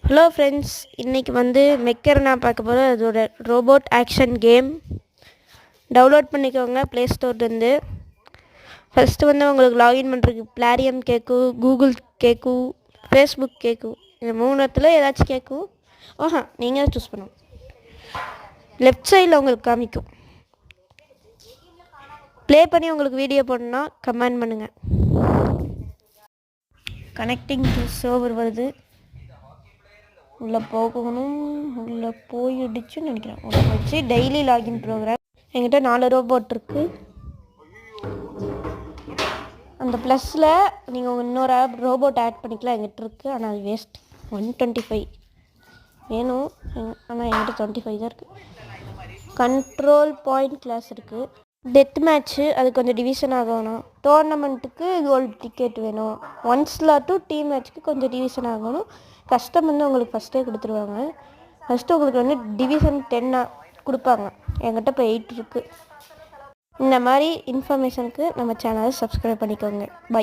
Hello friends, இன்றைக்கி megger நான் பார்க்க போகிறேன். அதோட ரோபோட் ஆக்ஷன் கேம் டவுன்லோட் பண்ணிக்கோங்க ப்ளே ஸ்டோர்லேருந்து. ஃபஸ்ட்டு உங்களுக்கு லாகின் பண்ணுறதுக்கு பிளாரியம் கேட்கும், கூகுள் கேட்கும், ஃபேஸ்புக் கேட்கும். இந்த மூணுத்தில் ஏதாச்சும் கேட்கும். நீங்கள் தான் சூஸ் பண்ணணும். லெஃப்ட் சைடில் உங்களுக்கு காமிக்கும். ப்ளே பண்ணி உங்களுக்கு வீடியோ போடணுன்னா கமெண்ட் பண்ணுங்கள். கனெக்டிங் டு சர்வர் வருது. உள்ளே போகணும். உள்ளே போயிடுச்சுன்னு நினைக்கிறேன். உள்ளே போயிடுச்சு. Daily login program. என்கிட்ட 4 ரோபோட் இருக்குது. அந்த ப்ளஸில் நீங்கள் இன்னொரு ரோபோட் ஆட் பண்ணிக்கலாம். என்கிட்ட இருக்குது, ஆனால் அது வேஸ்ட். 125 வேணும், ஆனால் என்கிட்ட 25 தான் இருக்குது. கண்ட்ரோல் பாயிண்ட் கிளாஸ் இருக்குது. டெத் மேட்ச்சு, அது கொஞ்சம் டிவிஷன் ஆகணும். டோர்னமெண்ட்டுக்கு கோல்டு டிக்கெட் வேணும். 1/2 டீம் மேட்ச்சுக்கு கொஞ்சம் டிவிஷன் ஆகணும். கஷ்டம் உங்களுக்கு ஃபஸ்ட்டே கொடுத்துருவாங்க. ஃபஸ்ட்டு உங்களுக்கு டிவிஷன் 10 கொடுப்பாங்க. என்கிட்ட இப்போ 8 இருக்குது. இந்த மாதிரி இன்ஃபர்மேஷனுக்கு நம்ம சேனலை சப்ஸ்கிரைப் பண்ணிக்கோங்க. பை.